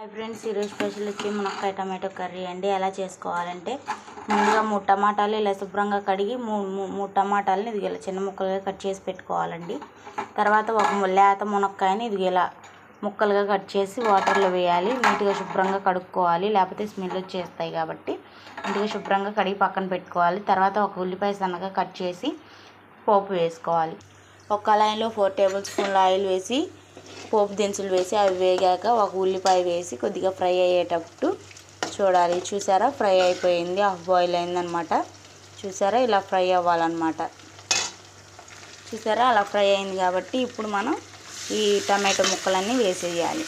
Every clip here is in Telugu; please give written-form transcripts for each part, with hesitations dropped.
హాయ్ ఫ్రెండ్స్, ఈరోజు స్పెషల్ వచ్చి మునక్కాయ టమాటో కర్రీ అండి. ఎలా చేసుకోవాలంటే ముందుగా 3 టమాటాలు ఇలా శుభ్రంగా కడిగి మూడు టమాటాలని ఇది ఇలా చిన్న ముక్కలుగా కట్ చేసి పెట్టుకోవాలండి. తర్వాత ఒక లేత మునక్కాయని ఇది ఇలా ముక్కలుగా కట్ చేసి వాటర్లో వేయాలి. నీట్గా శుభ్రంగా కడుక్కోవాలి, లేకపోతే స్మెల్ వచ్చేస్తాయి కాబట్టి నీట్గా శుభ్రంగా కడిగి పక్కన పెట్టుకోవాలి. తర్వాత ఒక ఉల్లిపాయ సన్నగా కట్ చేసి పోపు వేసుకోవాలి. ఒక కళాయిలో 4 టేబుల్ స్పూన్ల ఆయిల్ వేసి పోపు దినుసులు వేసి అవి వేగాక ఒక ఉల్లిపాయ వేసి కొద్దిగా ఫ్రై అయ్యేటప్పుడు చూడాలి. చూసారా, ఫ్రై అయిపోయింది, హాఫ్ బాయిల్ అయిందనమాట. చూసారా, ఇలా ఫ్రై అవ్వాలన్నమాట. చూసారా, అలా ఫ్రై అయింది కాబట్టి ఇప్పుడు మనం ఈ టమాటో ముక్కలన్నీ వేసేయాలి.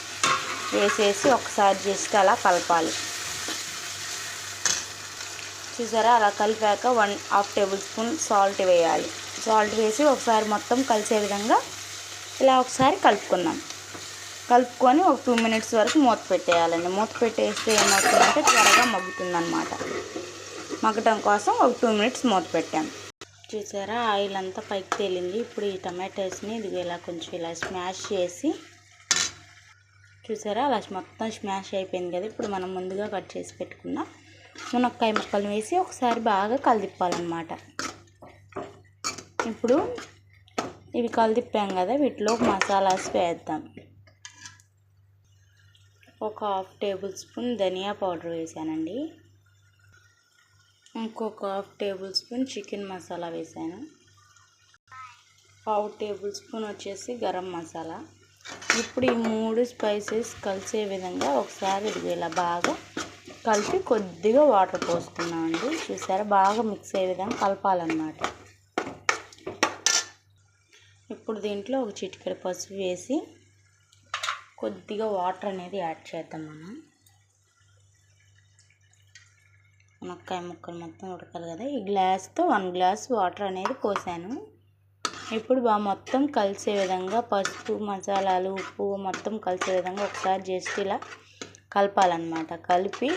వేసేసి ఒకసారి జస్ట్ అలా కలపాలి. చూసారా, అలా కలిపాక 1/2 టేబుల్ స్పూన్ సాల్ట్ వేయాలి. సాల్ట్ వేసి ఒకసారి మొత్తం కలిసే విధంగా ఇలా ఒకసారి కలుపుకొని ఒక 2 మినిట్స్ వరకు మూత పెట్టేయాలండి. మూత పెట్టేస్తే ఏమవుతుందంటే త్వరగా మగ్గుతుందన్నమాట. మగ్గటం కోసం ఒక 2 మినిట్స్ మూత పెట్టాము. చూసారా, ఆయిల్ అంతా పైకి తేలింది. ఇప్పుడు ఈ టమాటోస్ని ఇది ఇలా కొంచెం ఇలా స్మాష్ చేసి, చూసారా అలా మొత్తం స్మాష్ అయిపోయింది కదా. ఇప్పుడు మనం ముందుగా కట్ చేసి పెట్టుకున్న మునక్కాయ ముక్కలు వేసి ఒకసారి బాగా కలిదిప్పాలన్నమాట. ఇప్పుడు ఇవి కలిదిప్పాం కదా, వీటిలో మసాలాస్ వేద్దాం. ఒక 1/2 టేబుల్ స్పూన్ ధనియా పౌడర్ వేసానండి. ఇంకొక 1/2 టేబుల్ స్పూన్ చికెన్ మసాలా వేసాను. 1/2 టేబుల్ స్పూన్ వచ్చేసి గరం మసాలా. ఇప్పుడు ఈ 3 స్పైసెస్ కలిసే విధంగా ఒకసారి ఇది ఇలా బాగా కలిపి కొద్దిగా వాటర్ పోసుకున్నామండి. చూసారా, బాగా మిక్స్ అయ్యే విధంగా కలపాలన్నమాట. ఇప్పుడు దీంట్లో ఒక చిటికెడు పసుపు వేసి కొద్దిగా వాటర్ అనేది యాడ్ చేద్దాం. మునక్కాయ ముక్కలు మొత్తం ఉడకాలి కదా. ఈ గ్లాస్తో 1 గ్లాస్ వాటర్ అనేది పోసాను. ఇప్పుడు బాగా మొత్తం కలిసే విధంగా పసుపు, మసాలాలు, ఉప్పు మొత్తం కలిసే విధంగా ఒకసారి జస్ట్ ఇలా కలపాలన్నమాట. కలిపి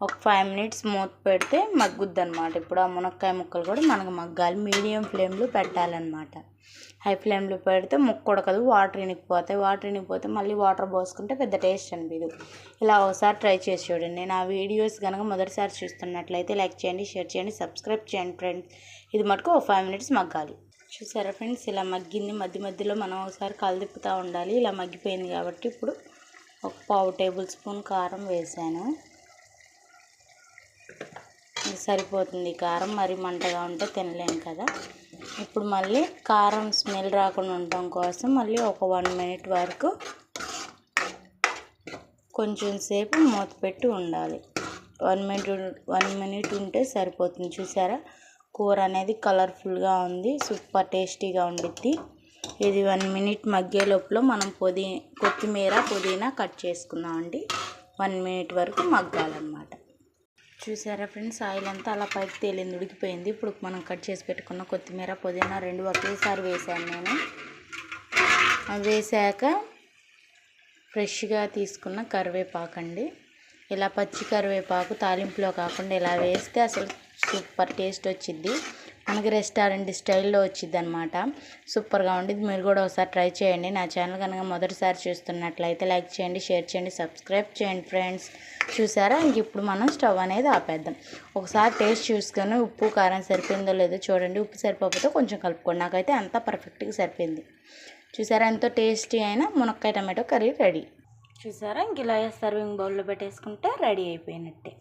ఒక 5 మినిట్స్ మూత పెడితే మగ్గుద్ది అనమాట. ఇప్పుడు ఆ మునక్కాయ ముక్కలు కూడా మనకు మగ్గాలి. మీడియం ఫ్లేమ్లో పెట్టాలన్నమాట. హై ఫ్లేమ్లో పెడితే ముక్క ఉడకదు, వాటర్ ఇనికిపోతాయి. వాటర్ ఇనికిపోతే మళ్ళీ వాటర్ పోసుకుంటే పెద్ద టేస్ట్ అనిపించదు. ఇలా ఒకసారి ట్రై చేసి చూడండి. నా వీడియోస్ కనుక మొదటిసారి చూస్తున్నట్లయితే లైక్ చేయండి, షేర్ చేయండి, సబ్స్క్రైబ్ చేయండి ఫ్రెండ్స్. ఇది మటుకు ఒక 5 మినిట్స్ మగ్గాలి. చూసారా ఫ్రెండ్స్, ఇలా మగ్గింది. మధ్య మధ్యలో మనం ఒకసారి కలదిప్పుతూ ఉండాలి. ఇలా మగ్గిపోయింది కాబట్టి ఇప్పుడు ఒక 1/2 టేబుల్ స్పూన్ కారం వేసాను. ఇది సరిపోతుంది. కారం మరి మంటగా ఉంటే తినలేము కదా. ఇప్పుడు మళ్ళీ కారం స్మెల్ రాకుండా ఉండటం కోసం మళ్ళీ ఒక 1 మినిట్ వరకు కొంచెం సేపు మూత పెట్టి ఉండాలి. 1 మినిట్ ఉంటే సరిపోతుంది. చూసారా, కూర అనేది కలర్ఫుల్గా ఉంది, సూపర్ టేస్టీగా ఉండిద్ది. ఇది 1 మినిట్ మగ్గే లోపల మనం కొత్తిమీర, పుదీనా కట్ చేసుకుందామండి. 1 మినిట్ వరకు మగ్గాలన్నమాట. చూసారా ఫ్రెండ్స్, ఆయిల్ అంతా అలా పైకి తేలింది, ఉడికిపోయింది. ఇప్పుడు మనం కట్ చేసి పెట్టుకున్న కొత్తిమీర, పుదీనా 2 ఒకేసారి వేసాను నేను. అవి వేసాక ఫ్రెష్గా తీసుకున్న కరివేపాకు అండి. ఇలా పచ్చి కరివేపాకు తాలింపులో కాకుండా ఇలా వేస్తే అసలు సూపర్ టేస్ట్ వచ్చిద్ది. మనకి రెస్టారెంట్ స్టైల్లో వచ్చిద్ది అనమాట. సూపర్గా ఉండిద్ది. మీరు కూడా ఒకసారి ట్రై చేయండి. నా ఛానల్ కనుక మొదటిసారి చూస్తున్నట్లయితే లైక్ చేయండి, షేర్ చేయండి, సబ్స్క్రైబ్ చేయండి ఫ్రెండ్స్. చూసారా, ఇంక ఇప్పుడు మనం స్టవ్ అనేది ఆపేద్దాం. ఒకసారి టేస్ట్ చూసుకొని ఉప్పు కారం సరిపోయిందో లేదో చూడండి. ఉప్పు సరిపోతే కొంచెం కలుపుకోండి. నాకైతే అంతా పర్ఫెక్ట్గా సరిపోయింది. చూసారా, ఎంతో టేస్టీ అయిన మునక్కాయ టమాటో కర్రీ రెడీ. చూసారా, ఇంక ఇలా సర్వింగ్ బౌల్లో పెట్టేసుకుంటే రెడీ అయిపోయినట్టే.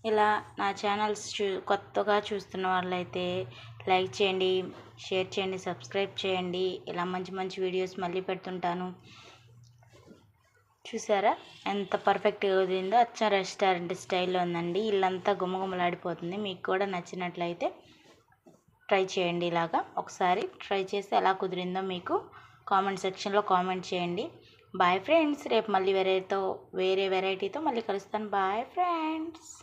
ఇలా నా ఛానల్స్ కొత్తగా చూస్తున్న వాళ్ళైతే లైక్ చేయండి, షేర్ చేయండి, సబ్స్క్రైబ్ చేయండి. ఇలా మంచి మంచి వీడియోస్ మళ్ళీ పెడుతుంటాను. చూసారా, ఎంత పర్ఫెక్ట్గా కుదిరిందో. అచ్చం రెస్టారెంట్ స్టైల్లో ఉందండి. ఇల్లంతా గుమగుమలాడిపోతుంది. మీకు కూడా నచ్చినట్లయితే ట్రై చేయండి. ఇలాగా ఒకసారి ట్రై చేసి ఎలా కుదిరిందో మీకు కామెంట్ సెక్షన్లో కామెంట్ చేయండి. Bye friends. రేపు మళ్ళీ వేరే వెరైటీతో మళ్ళీ కలుస్తాను. Bye friends.